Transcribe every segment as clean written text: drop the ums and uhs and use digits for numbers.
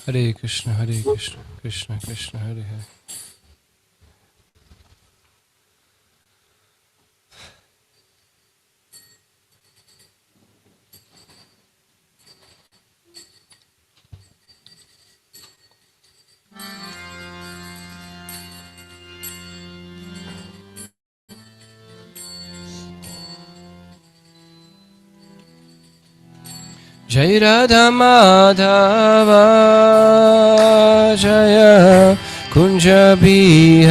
Hare Krishna, Hare Krishna, Krishna Krishna, Hare Hare. Jai Radha Madhava Jaya Kunja Bihari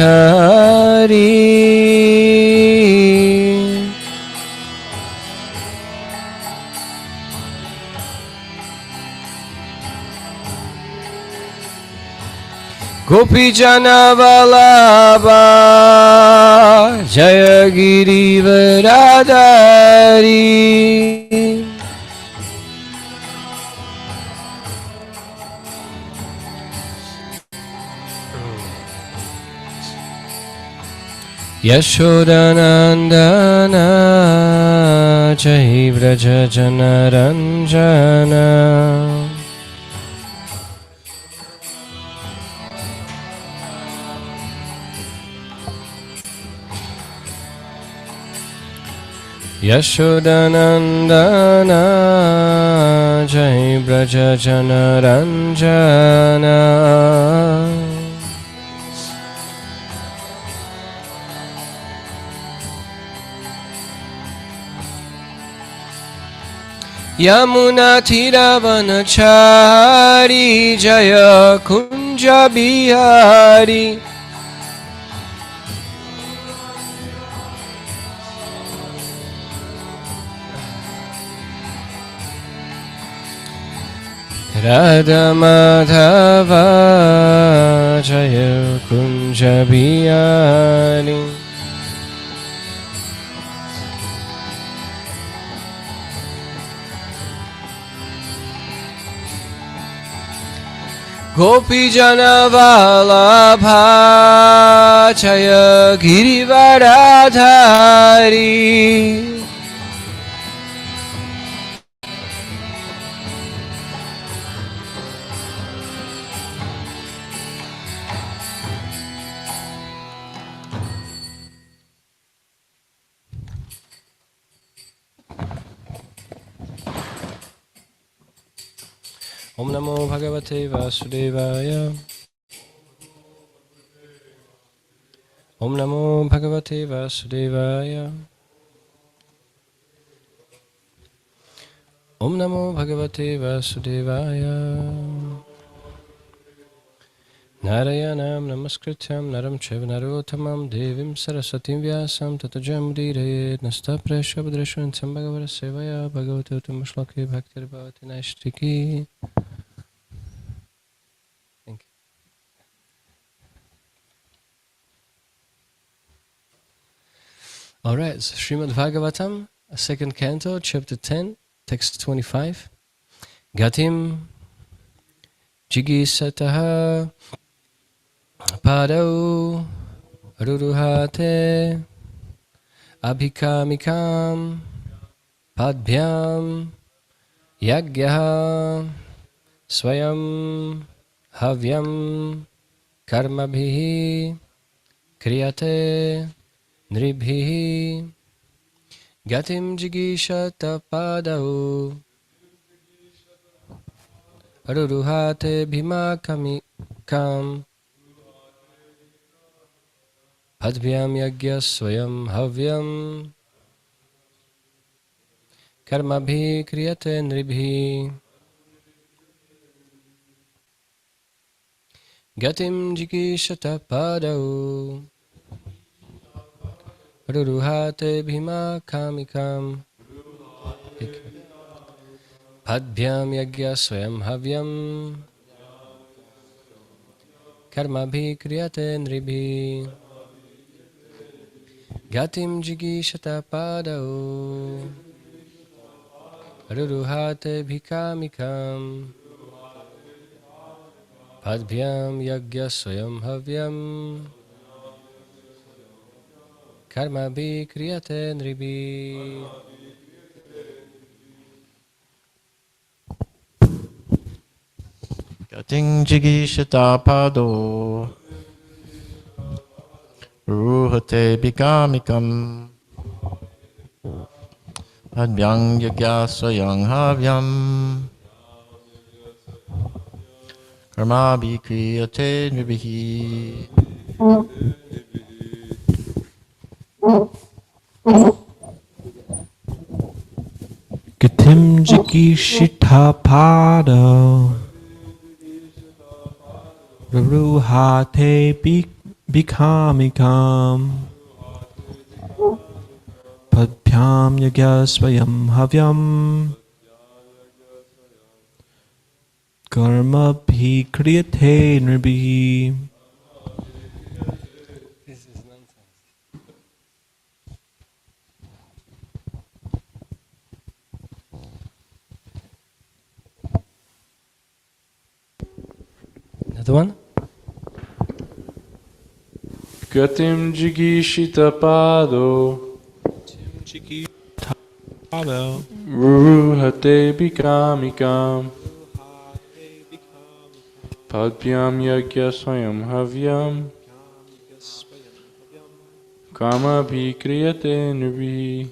Gopi Jana Vallabha Jaya Giri Varadari Yashodanandana Jai Vraja Janaranjana Yashodanandana Jai Vraja Janaranjana Yamuna Tiravanachari Jaya Kunja Bihari Radha Madhava Jaya Kunja Bihari Gopi Jana Vallabha Jaya Girivaradhari Om Namo Bhagavate Vasudevaya Om Namo Bhagavate Vasudevaya Om Namo Bhagavate Vasudevaya Narayanam Namaskrityam Naram Chaiva Narottamam Devim Sarasatim Vyasam Tato Jamudire Nastapresha Bhadrashvantam Bhagavata Sevaya Bhagavata Uttamashloke Bhaktir Bhavati Naishtiki. Thank you. Alright, so Srimad Bhagavatam, second canto, chapter 10, text 25. Gatim Jigisataha Padau Ruruhate Abhikamikam Padbhyam Yagyaha Swayam Havyam Karmabhihi Kriyate Nribhihi Gatim Jigishata Padau Ruruhate Bhimakamikam Padbhyam Yagya Swayam Havyam Karmabhi Kriyate Nribhi Gatim Jigishata Padau Ruruhate Bhimakamikam Padbhyam Yagya Swayam Havyam Karmabhi Kriyate Nribhi Gatim Jigishata Padau Ruruhate Bhikamikam Padbhyam Yagya Swayam Havyam Karmabhi Kriyate Nribhi. Ting jigishita pado ruhate bikamikam adbyang yagyasvayang havyam karma bhikriyate nribihi. Gatim jigishita pado ruhate bikamikam padpyam yagyasvayam havyam karma bhikriyate nirbihi. This is nonsense. Another one? Gatim jigishita pado ruhate bikamikam padpyam yagya swayam havyam karma bhikriyate nirbihi.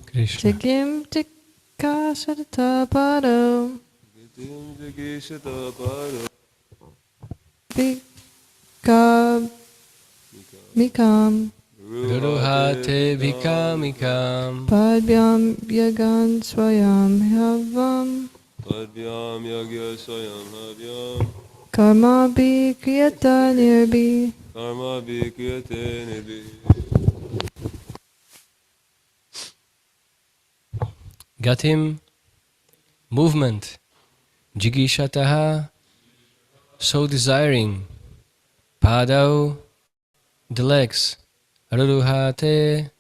Krishna. Jigim jikashatapado Mikam Ruruhate bhikamikam Padbyam Yagan Swayam Havam Karma Bhi Kriyata Nirbi Gatim, movement. Jigishataha, so desiring. Padau, the legs. Ruruhate,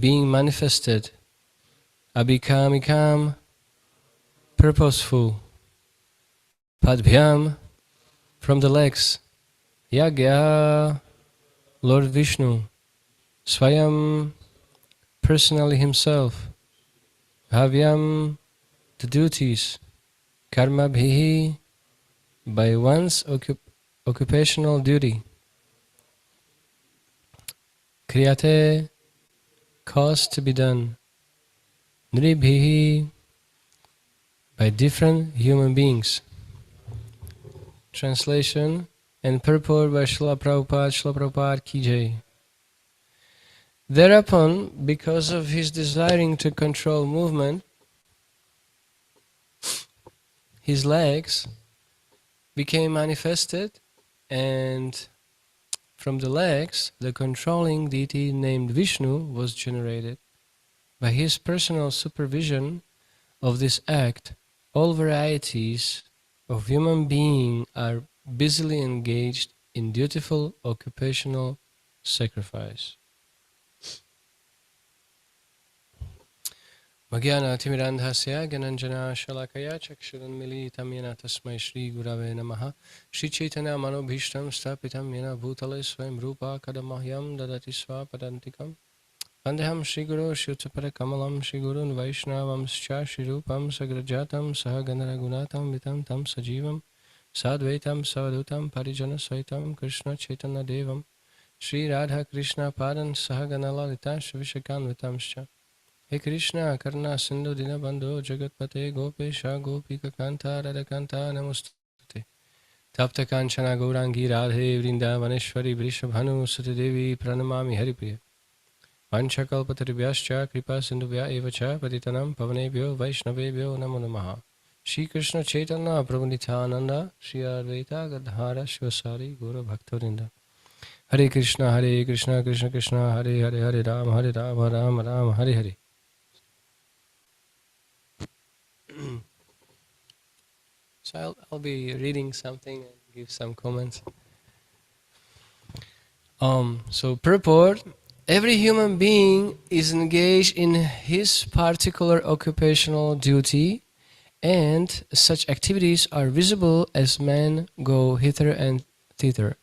being manifested. Abhikamikam, purposeful. Padbhyam, from the legs. Yagya, Lord Vishnu. Swayam, personally himself. Havyam, the duties. Karma bhihi, by one's occupational duty. Kriyate, cause to be done. Nribhihi, by different human beings. Translation and purport by Srila Prabhupada Ki Jai. Thereupon, because of his desiring to control movement, his legs became manifested, and from the legs, the controlling deity named Vishnu was generated. By his personal supervision of this act, all varieties of human being are busily engaged in dutiful occupational sacrifice. Magyana Timirandhasya Gananjana Shalakaya Chakshurunmilitam Yena Tasmai Shri Gurave Namaha Shri Chaitanya Manobhishtam Stapitam Yena Bhutale Swayam Rupa Kadamahyam Dadati Swapadantikam Vandeham Shri Guru Shutapara Kamalam Shri Gurun Vaishnavam Scha Shri Rupam Sagrajatam Sahaganara Gunatam Vitam Tam Sajivam Sadvaitam Savadutam Parijana Saitam Krishna Chaitanya Devam Shri Radha Krishna Padan Sahaganala Lita Shavishakan Vitamscha He Krishna Karna Sindhu Dinabandhu Jagatpate Gopesha Gopika Kanta Radhakanta Namostute Tapta Kanchana Gaurangi Radhe Vrindavaneshwari Vrishabhanu Sute Devi Pranamami Haripriya Vanchakalpataribhyascha Kripa Sindhubhya Evacha Patitanam Pavanebhyo Vaishnavebhyo Namo Namaha Shri Krishna Chaitanya Prabhu Nityananda Shri Advaita Gadhara Shivasari Guru Bhaktorinda Hare Krishna Krishna Krishna Hare Hare Hare Ram Ram Hare Hare. So I'll be reading something and give some comments. So purport every human being is engaged in his particular occupational duty, and such activities are visible as men go hither and thither.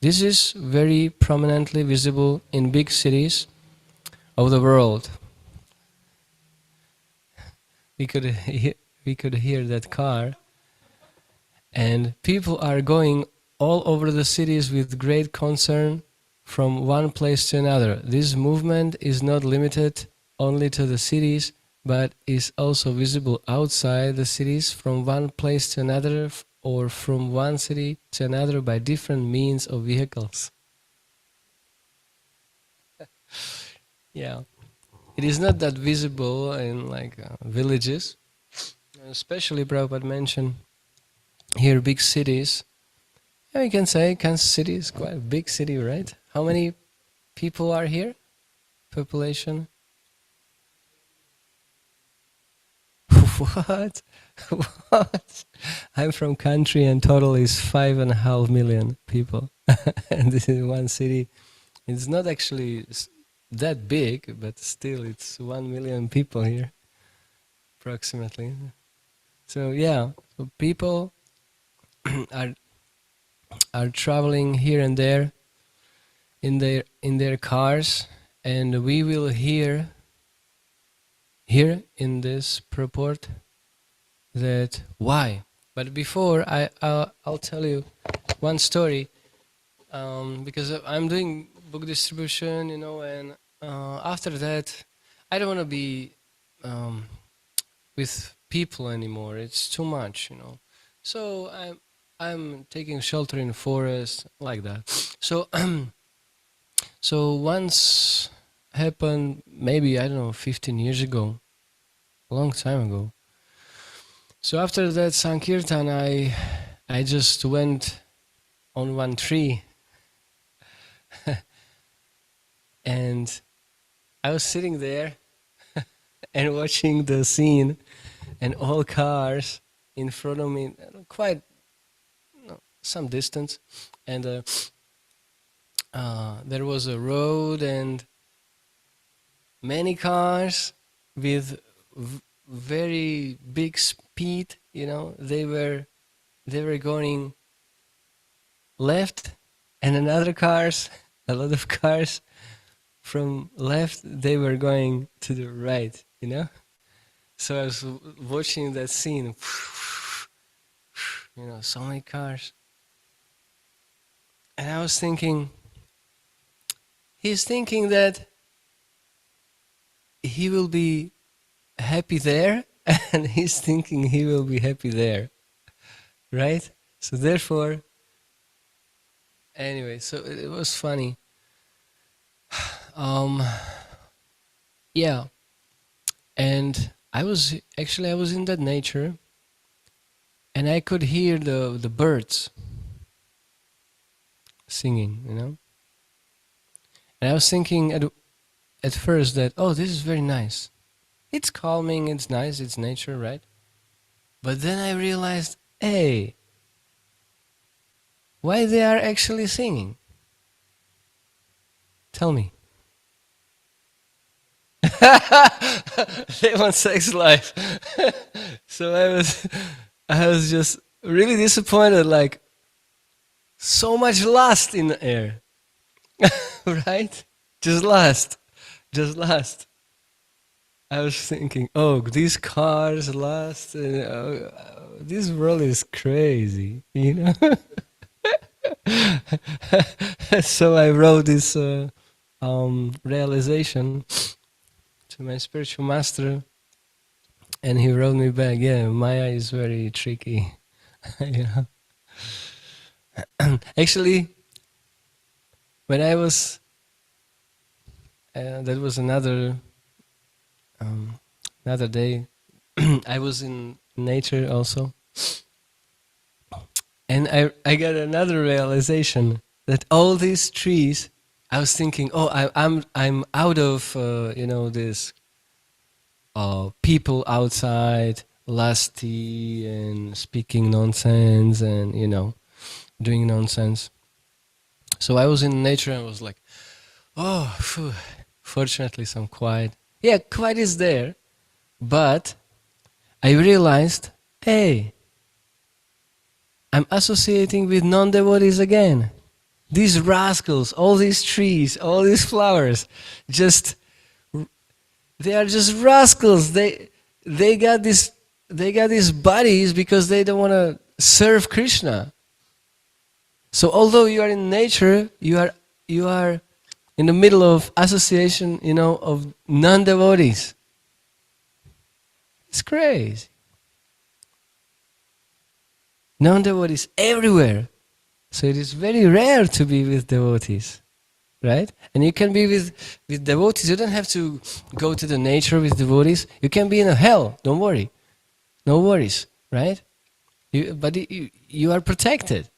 This is very prominently visible in big cities of the world. We could hear that car, and people are going all over the cities with great concern from one place to another. This movement is not limited only to the cities, but is also visible outside the cities from one place to another, or from one city to another by different means of vehicles. Yeah, it is not that visible in like villages. Especially Prabhupada mentioned here big cities. Yeah, we can say Kansas City is quite a big city, right? How many people are here? Population? What? What? I'm from country and total is 5.5 million people. And this is one city. It's not actually that big, but still it's 1 million people here, approximately. So yeah, so people are traveling here and there in their cars, and we will hear here in this purport that why. But before I'll tell you one story, because I'm doing book distribution, and after that I don't want to be with people anymore. It's too much, So I'm taking shelter in the forest like that. So so once happened, maybe I don't know, 15 years ago, a long time ago. So after that Sankirtan, I just went on one tree and I was sitting there and watching the scene, and all cars in front of me, quite some distance, and there was a road and many cars with very big speed. They were going left, and another cars, a lot of cars from left, they were going to the right. So I was watching that scene, so many cars. And I was thinking, he's thinking that he will be happy there, and he's thinking he will be happy there, right? So therefore, anyway, so it was funny. Yeah, and I was in that nature, and I could hear the birds singing, And I was thinking at first that, oh, this is very nice. It's calming, it's nice, it's nature, right? But then I realized, hey, why they are actually singing? Tell me. They want sex life. So I was just really disappointed, like so much lust in the air. Right? Just lust. I was thinking, oh, these cars, lust, this world is crazy, So I wrote this realization to my spiritual master, and he wrote me back, yeah, Maya is very tricky. Actually, when I was, that was another day, I was in nature also, and I got another realization that all these trees, I was thinking, oh, I'm out of this people outside lusty and speaking nonsense and doing nonsense. So I was in nature and was like, Oh, phew. Fortunately, some quiet. Yeah, quiet is there, but I realized, hey, I'm associating with non-devotees again. These rascals, all these trees, all these flowers, just they are just rascals. They got these bodies because they don't want to serve Krishna. So although you are in nature, you are in the middle of association, of non-devotees. It's crazy. Non-devotees everywhere. So it is very rare to be with devotees, right? And you can be with devotees. You don't have to go to the nature with devotees. You can be in a hell. Don't worry. No worries, right? But you are protected.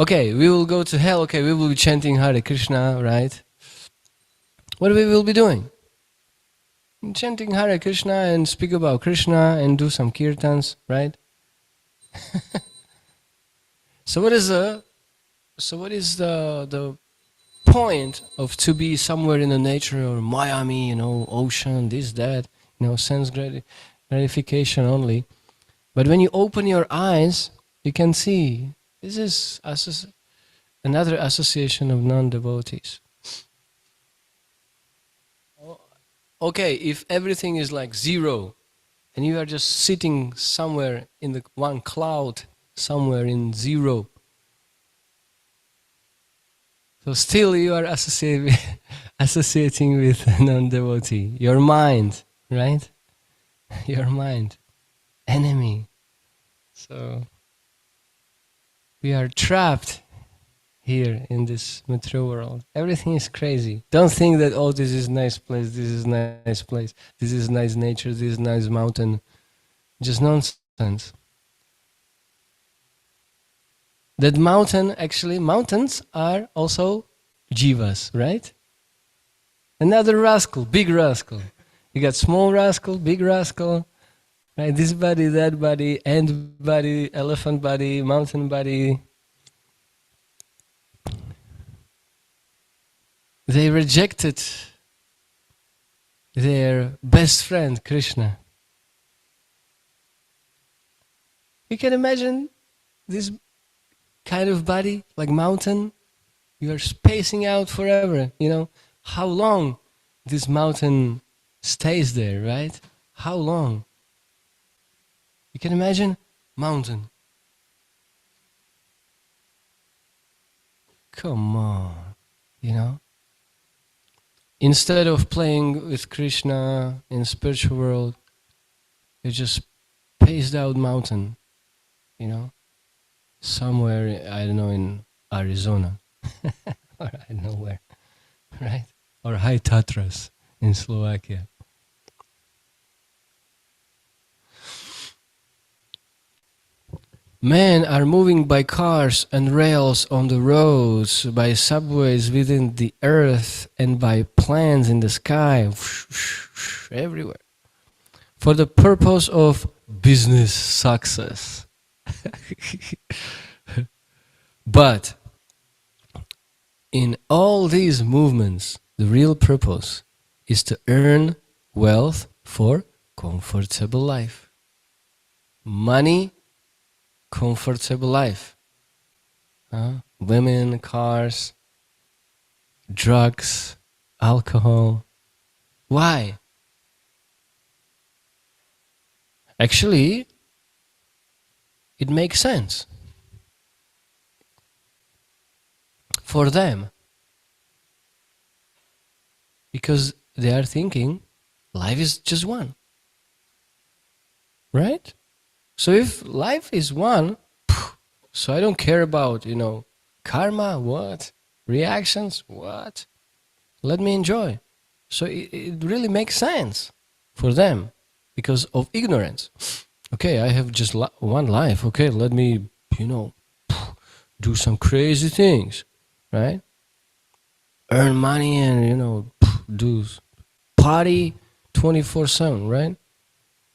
Okay, we will go to hell. Okay, we will be chanting Hare Krishna, right? What we will be doing? Chanting Hare Krishna and speak about Krishna and do some kirtans, right? So what is the point of to be somewhere in the nature or Miami, ocean, this, that, sense gratification only. But when you open your eyes, you can see this is another association of non-devotees. Okay, if everything is like zero, and you are just sitting somewhere in the one cloud, somewhere in zero, so still you are associating with a non-devotee. Your mind, right? Your mind, enemy. So we are trapped here in this material world. Everything is crazy. Don't think that, oh, this is nice place, this is nice place, this is nice nature, this is nice mountain. Just nonsense. That mountain, actually, mountains are also jivas, right? Another rascal, big rascal. You got small rascal, big rascal, right? This body, that body, ant body, elephant body, mountain body. They rejected their best friend, Krishna. You can imagine this kind of body, like mountain. You are spacing out forever, How long this mountain stays there, right? How long? You can imagine mountain. Come on, Instead of playing with Krishna in spiritual world, you just spaced out mountain, somewhere, I don't know, in Arizona, or I don't know where, right? Or High Tatras in Slovakia. Men are moving by cars and rails on the roads, by subways within the earth, and by planes in the sky, everywhere, for the purpose of business success. But in all these movements, the real purpose is to earn wealth for comfortable life. Money, comfortable life. Women, cars, drugs, alcohol. Why? Actually, it makes sense for them, because they are thinking life is just one, right? So if life is one, so I don't care about, karma, what? Reactions, what? Let me enjoy. So it really makes sense for them because of ignorance. Okay, I have just one life. Okay, let me, do some crazy things, right? Earn money and, do party 24/7, right?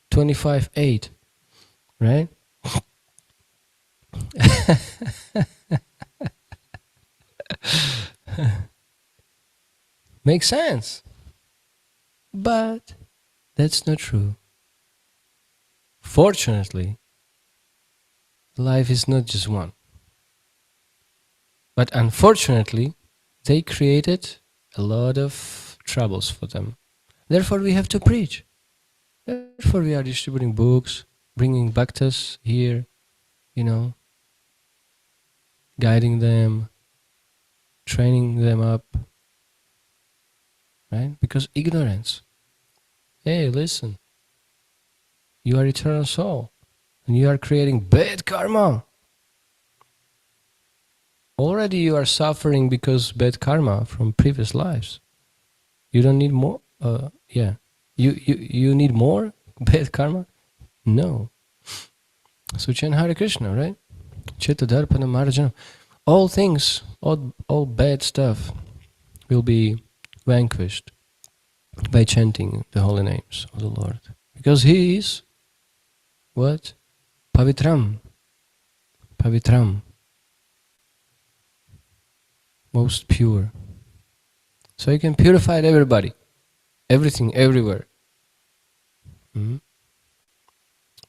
25/8, right? Makes sense. But that's not true. Fortunately, life is not just one. But unfortunately, they created a lot of troubles for them. Therefore, we have to preach. Therefore, we are distributing books, bringing bhaktas here, guiding them, training them up, right? Because ignorance. Hey, listen. You are eternal soul, and you are creating bad karma. Already you are suffering because bad karma from previous lives. You don't need more. You need more bad karma? No. So chant Hare Krishna, right? Chitta Darpana Marjana. All things, all bad stuff will be vanquished by chanting the holy names of the Lord. Because He is what? Pavitram. Pavitram. Most pure. So you can purify everybody. Everything, everywhere.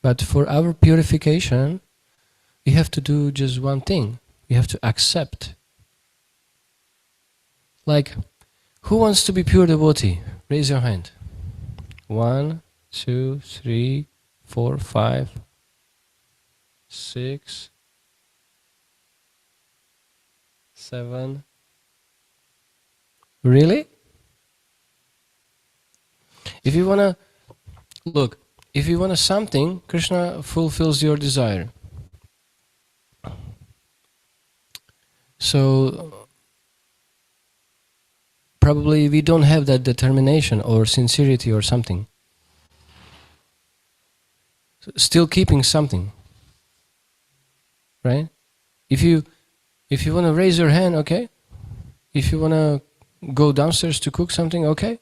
But for our purification, we have to do just one thing. We have to accept. Like, who wants to be pure devotee? Raise your hand. 1, 2, 3, 4, 5, 6, 7. Really? If you wanna look, if you want something, Krishna fulfills your desire. So probably we don't have that determination or sincerity or something. Still keeping something, right? If you want to raise your hand, okay. If you want to go downstairs to cook something, okay.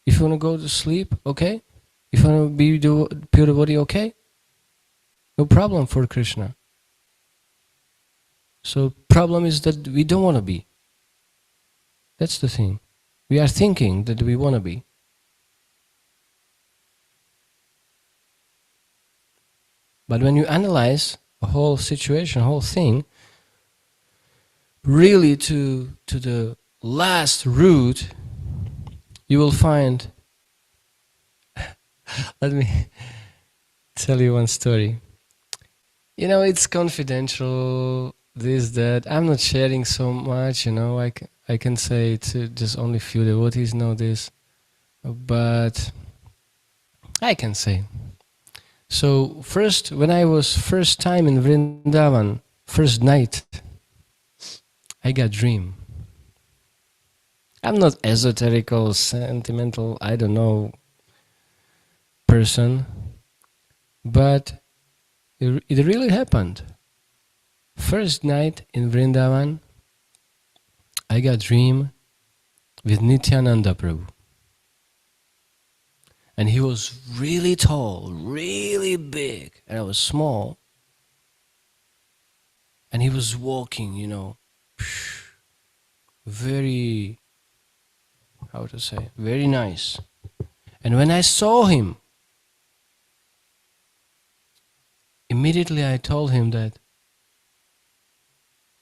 If you want to go to sleep, okay. If you want to be pure devotee, okay. No problem for Krishna. So problem is that we don't want to be. That's the thing. We are thinking that we want to be. But when you analyze a whole situation, whole thing, really to the last root, you will find. Let me tell you one story. It's confidential, this, that. I'm not sharing so much, I can say to just only few devotees know this. But I can say. So first, when I was first time in Vrindavan, first night, I got dream. I'm not esoterical, sentimental, I don't know, person, but it really happened. First night in Vrindavan, I got dream with Nityananda Prabhu. And he was really tall, really big, and I was small. And he was walking, very, very nice. And when I saw him, immediately I told him that,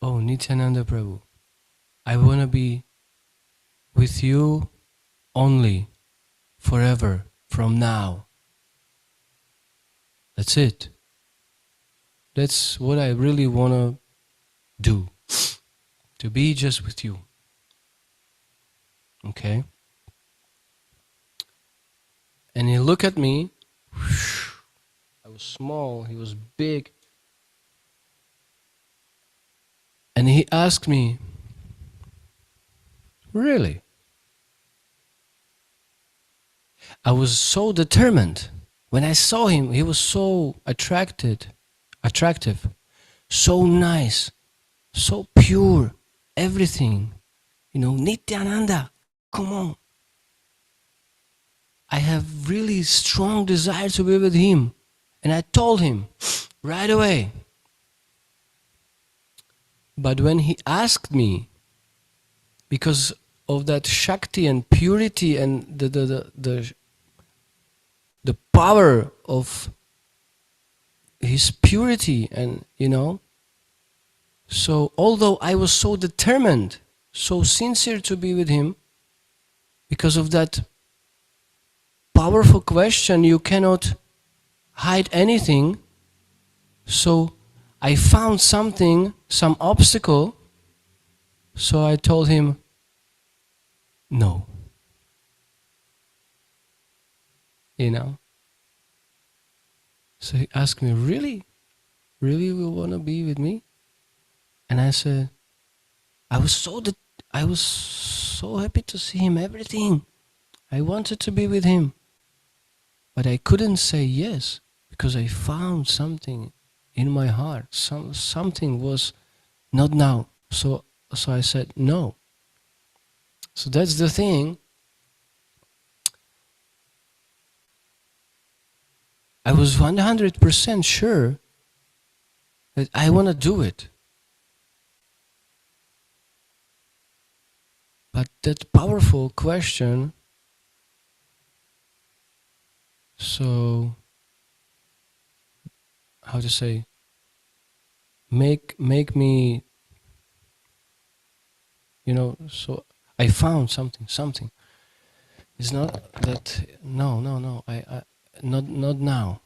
oh, Nityananda Prabhu, I want to be with you only, forever, from now. That's it. That's what I really want to do. To be just with you. Okay? And he looked at me. I was small, he was big. And he asked me, really? I was so determined. When I saw him, he was so attractive, so nice, so pure, everything. Nityananda, come on. I have really strong desire to be with him. And I told him right away. But when he asked me, because of that Shakti and purity and the power of his purity, and so although I was so determined, so sincere to be with him, because of that powerful question, you cannot hide anything. So I found something, some obstacle, so I told him no. So he asked me, really you want to be with me? And I said, I was so happy to see him, everything. I wanted to be with him. But I couldn't say yes, because I found something in my heart. Something was not now. So I said no. So that's the thing. I was 100% sure that I want to do it. But that powerful question, so how to say, make me, so I found something. It's not that, no, I not now.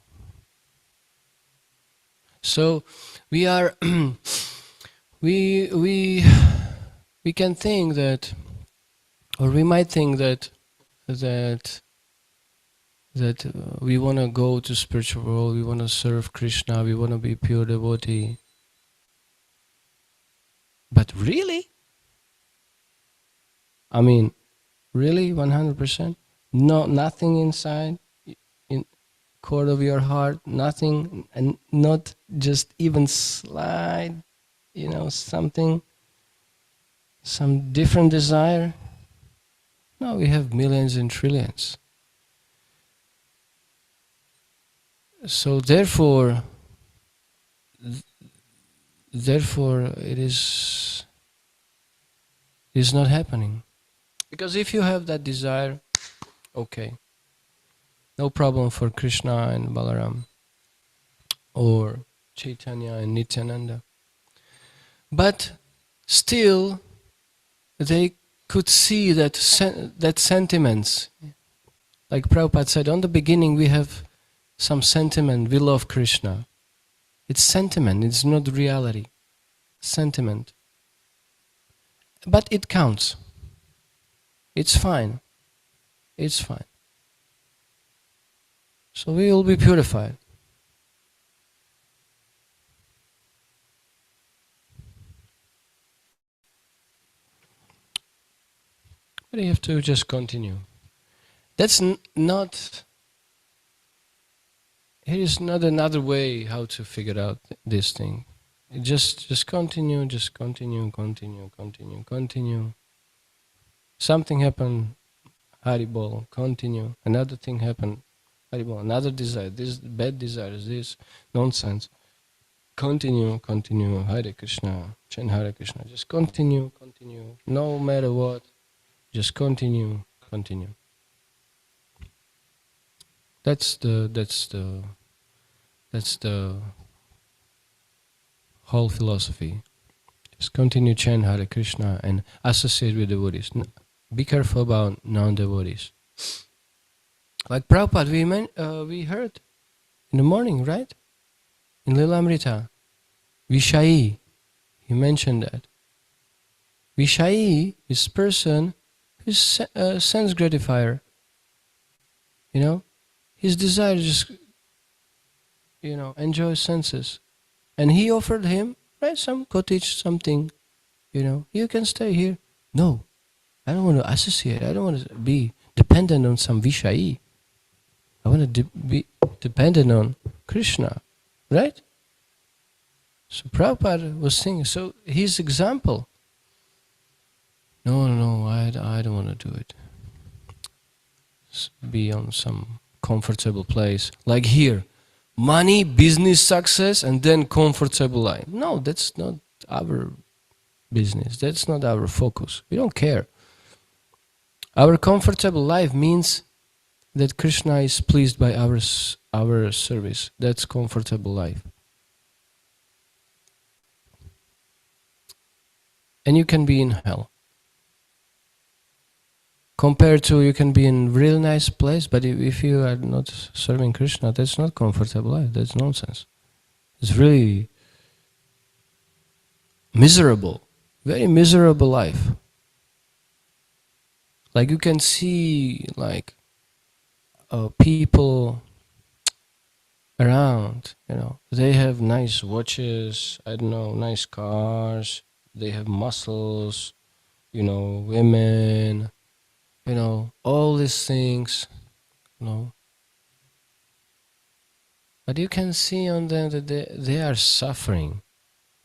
So we are, we can think that, or we might think that we want to go to spiritual world, we want to serve Krishna, we want to be pure devotee. But really? I mean, really, 100%? No, nothing inside, in core of your heart, nothing, and not just even slight, something, some different desire. No, we have millions and trillions. So therefore it is not happening. Because if you have that desire, okay, no problem for Krishna and Balaram, or Chaitanya and Nityananda. But still, they could see that sentiments, like Prabhupada said, on the beginning we have some sentiment, we love Krishna. It's sentiment, it's not reality. Sentiment. But it counts. It's fine. It's fine. So we will be purified. But you have to just continue. That's not... Here is not another way how to figure out this thing. Just continue, continue. Something happened, Haribol, continue. Another thing happened, Haribol, another desire, this bad desire, this nonsense. Continue, Hare Krishna, chant Hare Krishna. Just continue, no matter what. Just continue. That's the whole philosophy. Just continue chant Hare Krishna and associate with devotees. Be careful about non-devotees. Like Prabhupada, we heard in the morning, right? In Lilamrita, Vishayi, he mentioned that. Vishayi is person who's a sense gratifier. His desire just, enjoy senses. And he offered him, right, some cottage, something, you can stay here. No, I don't want to associate, I don't want to be dependent on some Vishayi. I want to be dependent on Krishna, right? So Prabhupada was thinking, so his example, no, I don't want to do it. Be on some comfortable place, like here, money, business success, and then comfortable life. No, that's not our business. That's not our focus. We don't care. Our comfortable life means that Krishna is pleased by our service. That's comfortable life. And you can be in hell. Compared to you can be in a really nice place, but if you are not serving Krishna, that's not comfortable life. That's nonsense. It's really miserable. Very miserable life. Like you can see like people around, they have nice watches, I don't know, nice cars, they have muscles, women, all these things, But you can see on them that they are suffering.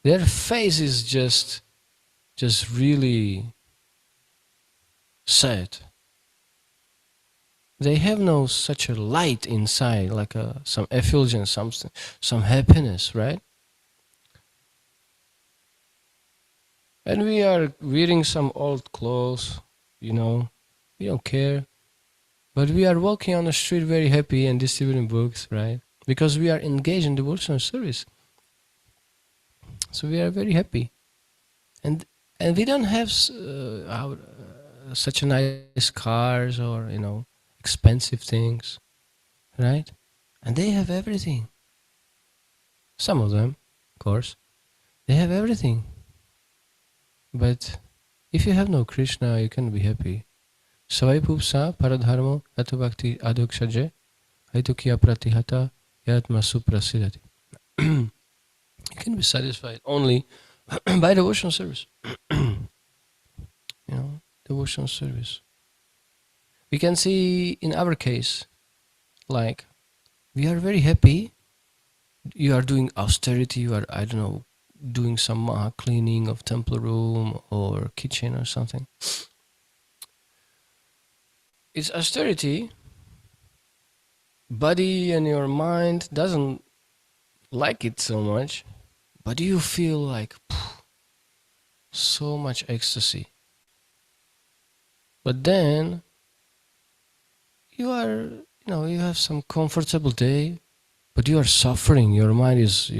Their face is just really sad. They have no such a light inside, like some effulgence, some happiness, right? And we are wearing some old clothes, we don't care. But we are walking on the street very happy and distributing books, right? Because we are engaged in devotional service. So we are very happy. And we don't have such a nice cars or, expensive things, right? And they have everything. Some of them, of course, they have everything. But if you have no Krishna, you can be happy. Savai pupsa paradharmo atubhakti adhokshaje aitukya pratihata yatma suprasidati. You can be satisfied only by devotional service. Devotional service. We can see in our case, like, we are very happy. You are doing austerity, you are, I don't know, doing some maha cleaning of temple room or kitchen or something. It's austerity. Body and your mind doesn't like it so much, but you feel like so much ecstasy. But then you are, you have some comfortable day, but you are suffering. Your mind is,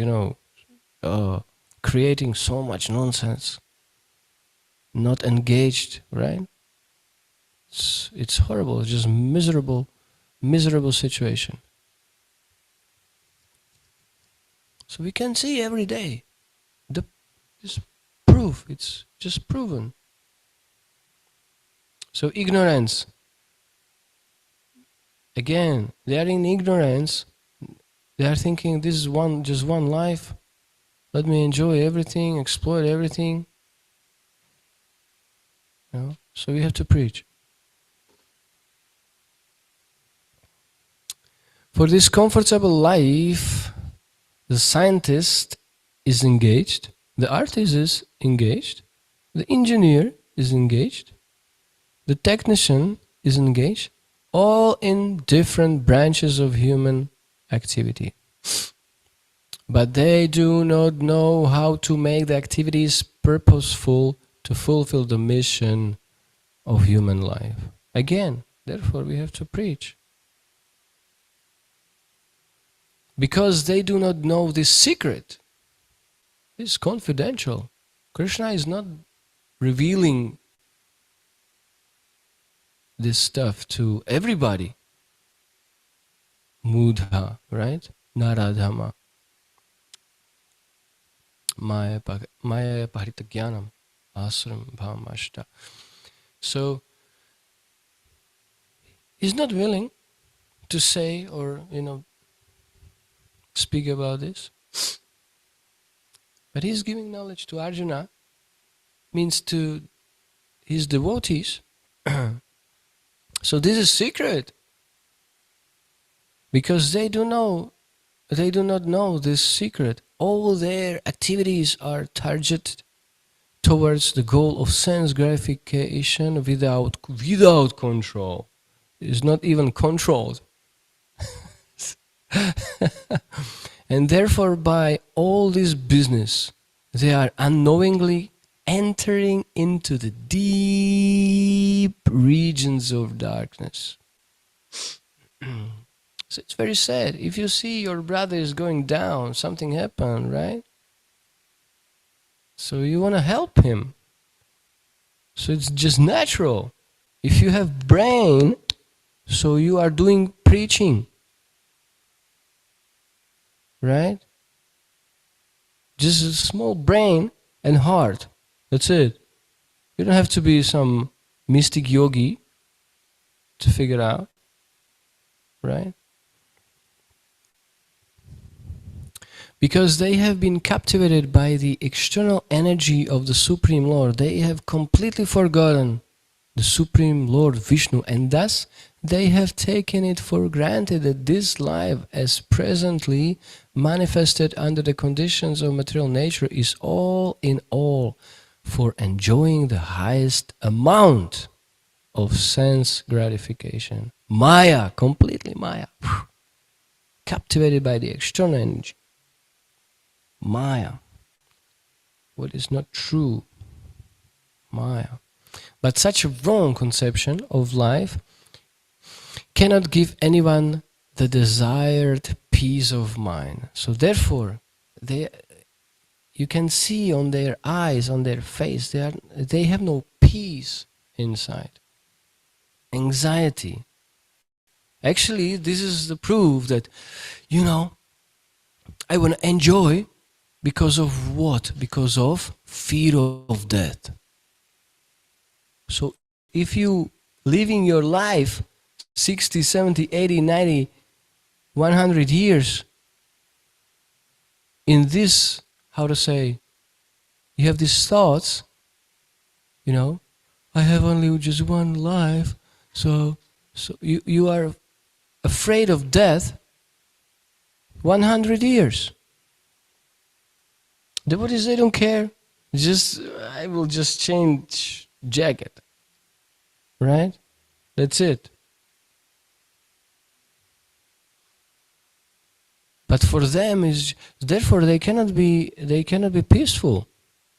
creating so much nonsense, not engaged, right? It's horrible. It's just miserable situation. So we can see every day this proof. It's just proven. So ignorance. Again, they are in ignorance. They are thinking this is just one life. Let me enjoy everything, exploit everything. So we have to preach. For this comfortable life, the scientist is engaged, the artist is engaged, the engineer is engaged, the technician is engaged, all in different branches of human activity. But they do not know how to make the activities purposeful to fulfill the mission of human life. Again, therefore we have to preach. Because they do not know this secret. It's confidential. Krishna is not revealing this stuff to everybody. Mudha, right? Naradhama. Maya paharita jnanam asram bhamashta. So, he's not willing to say or, speak about this. But he's giving knowledge to Arjuna, means to his devotees. So this is secret. Because they do not know this secret. All their activities are targeted towards the goal of sense gratification without control. It's not even controlled. And therefore by all this business, they are unknowingly entering into the deep regions of darkness. So it's very sad. If you see your brother is going down, something happened, right? So you want to help him. So it's just natural. If you have brain, so you are doing preaching, right? Just a small brain and heart. That's it. You don't have to be some mystic yogi to figure out, right? Because they have been captivated by the external energy of the Supreme Lord. They have completely forgotten the Supreme Lord Vishnu, and thus they have taken it for granted that this life, as presently manifested under the conditions of material nature, is all in all for enjoying the highest amount of sense gratification. Maya, completely Maya. Captivated by the external energy. Maya. What is not true. Maya. But such a wrong conception of life cannot give anyone the desired peace of mind. So therefore, you can see on their eyes, on their face, they have no peace inside. Anxiety. Actually, this is the proof that, I want to enjoy because of what? Because of fear of death. So if you living your life 60, 70, 80, 90, 100 years in this, you have these thoughts, I have only just one life, so you are afraid of death 100 years. Devotees, they don't care. I will just change jacket. Right? That's it. But for them therefore they cannot be peaceful.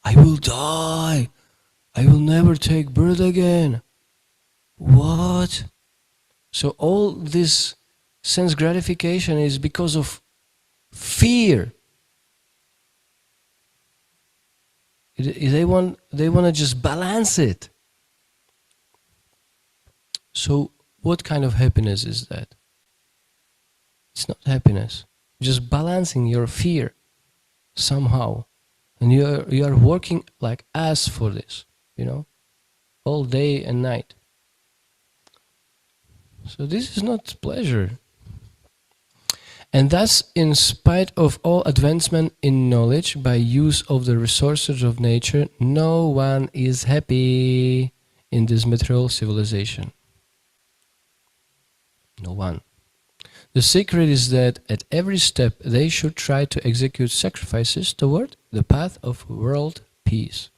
I will die. I will never take birth again. What? So all this sense gratification is because of fear. They want to just balance it. So what kind of happiness is that? It's not happiness. Just balancing your fear somehow. And you are working like ass for this, all day and night. So this is not pleasure. And thus, in spite of all advancement in knowledge by use of the resources of nature, no one is happy in this material civilization. No one. The secret is that at every step they should try to execute sacrifices toward the path of world peace.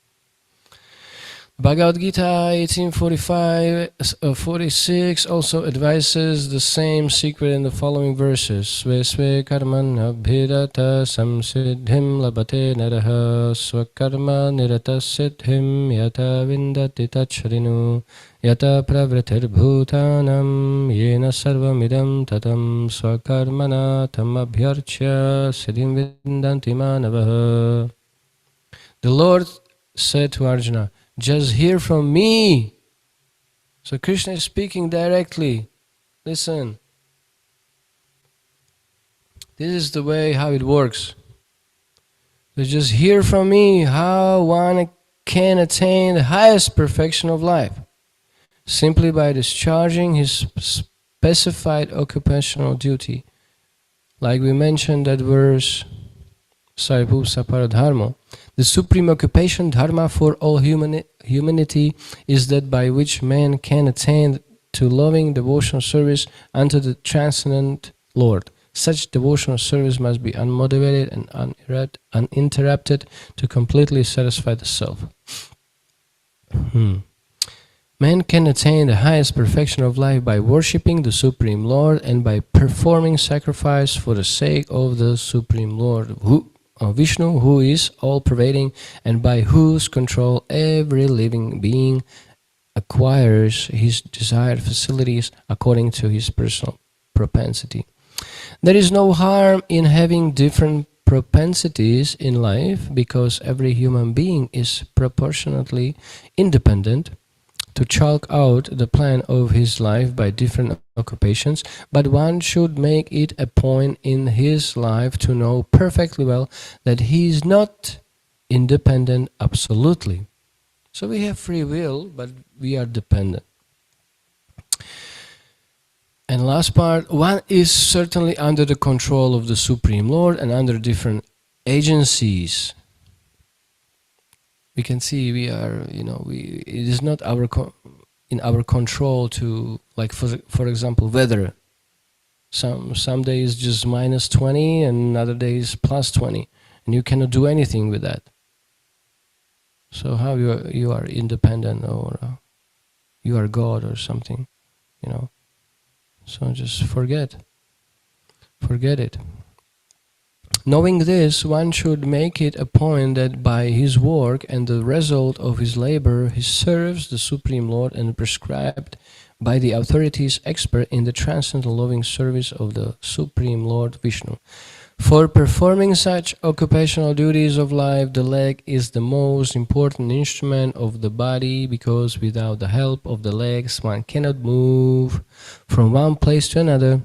Bhagavad Gita 18:46 also advises the same secret in the following verses. Sve sve karman abhidata samsiddhim labate naraha swakarma nirata siddhim yata vindati tachrinu yata pravritir bhutanam yena sarvamidam tatam swakarmana tamabhyarchya siddhim vindanti manavaha. The Lord said to Arjuna, just hear from me. So Krishna is speaking directly. Listen. This is the way how it works. So just hear from me how one can attain the highest perfection of life. Simply by discharging his specified occupational duty. Like we mentioned that verse, Saripupsa Paradharma. The supreme occupation, dharma, for all humanity is that by which man can attain to loving devotional service unto the transcendent Lord. Such devotional service must be unmotivated and uninterrupted to completely satisfy the self. Man can attain the highest perfection of life by worshipping the Supreme Lord and by performing sacrifice for the sake of the Supreme Lord. Vishnu, who is all-pervading and by whose control every living being acquires his desired facilities according to his personal propensity. There is no harm in having different propensities in life because every human being is proportionately independent to chalk out the plan of his life by different occupations, but one should make it a point in his life to know perfectly well that he is not independent absolutely. So we have free will, but we are dependent. And last part, one is certainly under the control of the Supreme Lord and under different agencies. We can see we are, it is not in our control to, like for example, weather. Some days just -20 and other days +20, and you cannot do anything with that. So how you are independent, or you are God or something, So just forget it. Knowing this, one should make it a point that by his work and the result of his labor, he serves the Supreme Lord and prescribed by the authorities expert in the transcendental loving service of the Supreme Lord Vishnu. For performing such occupational duties of life, the leg is the most important instrument of the body because without the help of the legs, one cannot move from one place to another.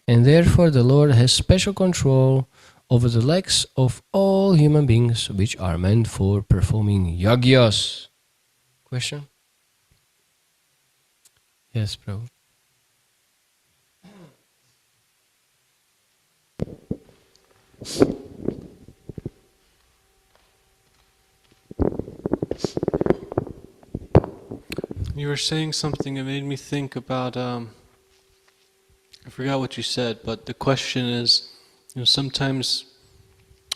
And therefore the Lord has special control over the legs of all human beings which are meant for performing yagyas. Question? Yes, Prabhu. You were saying something that made me think about, I forgot what you said, but the question is, sometimes,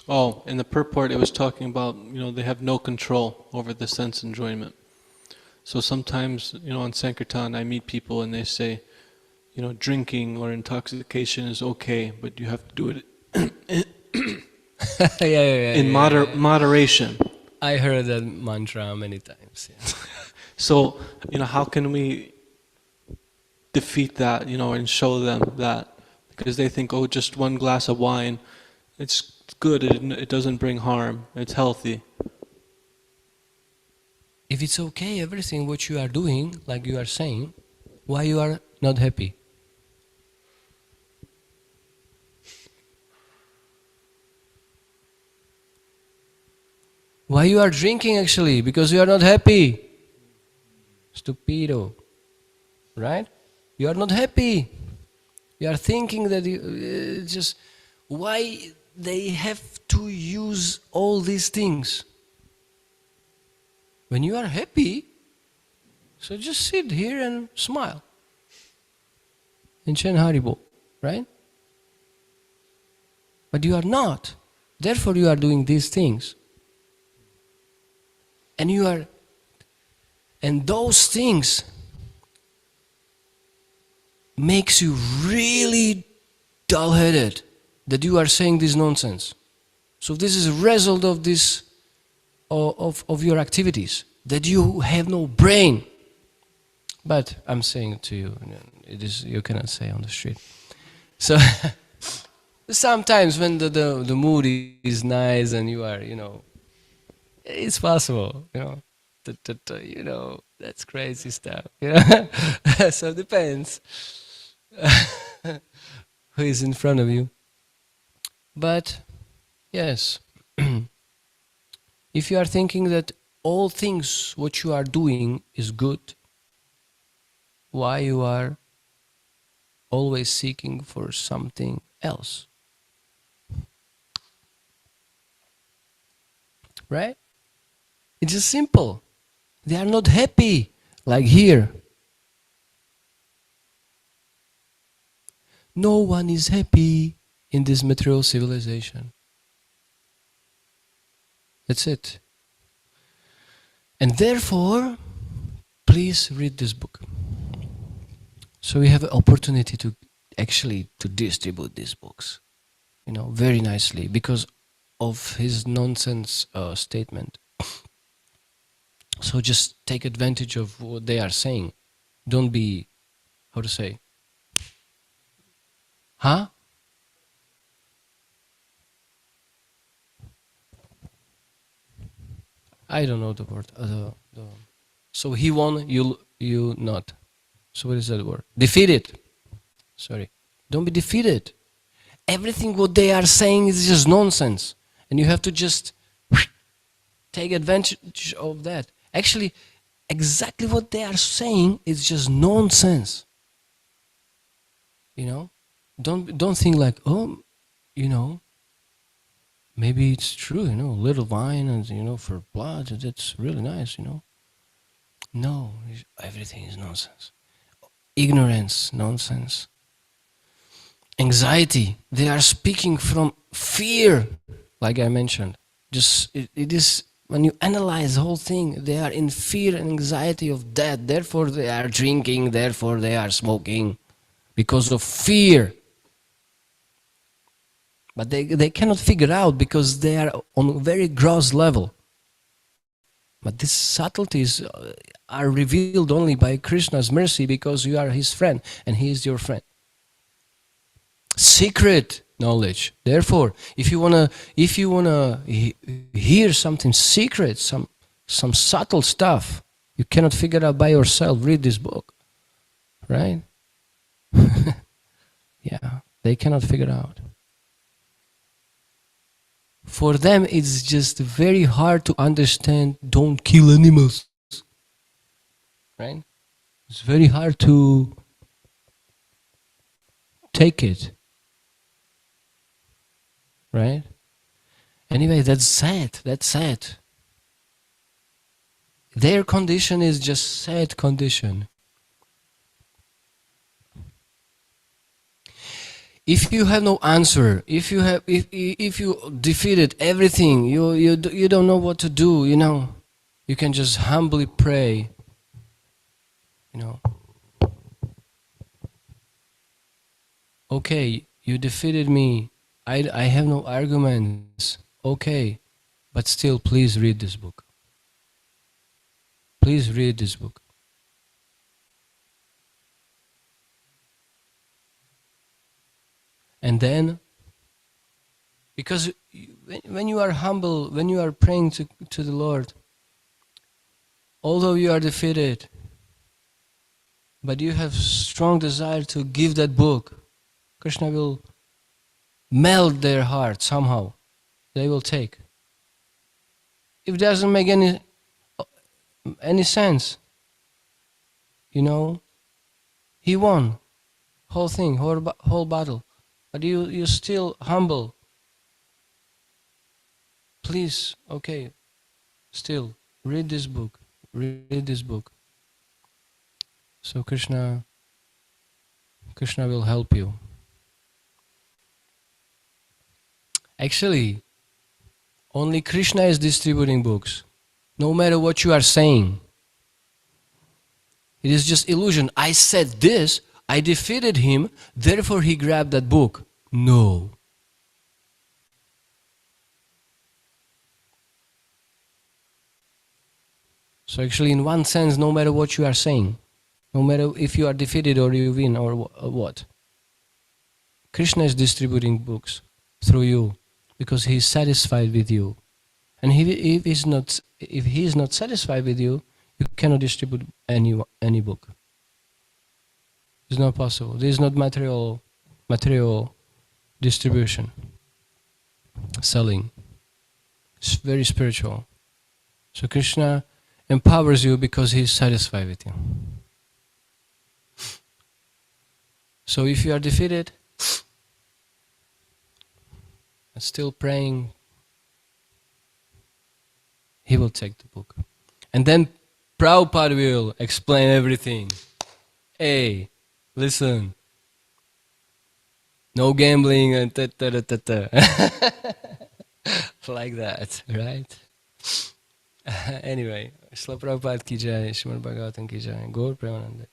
in the purport it was talking about, they have no control over the sense enjoyment. So sometimes, on Sankirtan I meet people and they say, drinking or intoxication is okay, but you have to do it in moderation. I heard that mantra many times. Yeah. So, how can we defeat that, and show them that? Because they think, just one glass of wine, it's good, it doesn't bring harm, it's healthy. If it's okay, everything what you are doing, like you are saying, why you are not happy? Why you are drinking actually? Because you are not happy. Stupido. Right? You are not happy. You are thinking that just why they have to use all these things. When you are happy, so just sit here and smile. And chant Haribol, right? But you are not. Therefore you are doing these things. And those things makes you really dull-headed that you are saying this nonsense. So this is a result of this, of your activities, that you have no brain. But I'm saying it to you, you cannot say on the street. So sometimes when the mood is nice and you are, it's possible, that's crazy stuff, So it depends who is in front of you. But yes, if you are thinking that all things what you are doing is good, why you are always seeking for something else? Right? It's just simple. They are not happy like here. No one is happy in this material civilization. That's it. And therefore, please read this book. So we have an opportunity to actually to distribute these books, very nicely, because of his nonsense statement. So just take advantage of what they are saying. Don't be, how to say, huh? I don't know the word. So he won, you not. So what is that word? Defeated. Sorry. Don't be defeated. Everything what they are saying is just nonsense. And you have to just take advantage of that. Actually, exactly what they are saying is just nonsense. You know? Don't think like, oh, you know, maybe it's true, you know, little wine and, you know, for blood, that's really nice, you know. No, everything is nonsense. Ignorance, nonsense. Anxiety, they are speaking from fear, like I mentioned. Just, it is, when you analyze the whole thing, they are in fear and anxiety of death. Therefore they are drinking, therefore they are smoking, because of fear. But they cannot figure out because they are on a very gross level. But these subtleties are revealed only by Krishna's mercy because you are his friend and he is your friend. Secret knowledge. Therefore, if you wanna hear something secret, some subtle stuff, you cannot figure out by yourself. Read this book, right? Yeah, they cannot figure out. For them, it's just very hard to understand. Don't kill animals, right? It's very hard to take it. Right? Anyway, that's sad. That's sad. Their condition is just sad condition. If you have no answer, if you defeated everything, you don't know what to do, you know, you can just humbly pray, you know. Okay, you defeated me. I have no arguments. Okay, but still, please read this book. Please read this book. And then, because when you are humble, when you are praying to the Lord, although you are defeated, but you have strong desire to give that book, Krishna will melt their heart somehow. They will take. If it doesn't make any sense, you know, he won whole thing, whole battle. But you still humble. Please, okay, still read this book. Read this book. So Krishna will help you. Actually, only Krishna is distributing books. No matter what you are saying. It is just illusion. I said this, I defeated him, therefore he grabbed that book. No. So actually, in one sense, no matter what you are saying, no matter if you are defeated or you win or what, Krishna is distributing books through you because he is satisfied with you. And if he is not satisfied with you, you cannot distribute any book. It's not possible. There is not material distribution, selling. It's very spiritual. So Krishna empowers you because he is satisfied with you. So if you are defeated, and still praying, he will take the book. And then Prabhupada will explain everything. Hey, listen. No gambling and like that, right? Anyway, Srila Prabhupada ki jai, Srimad Bhagavatam ki jai, Gaur Premanande.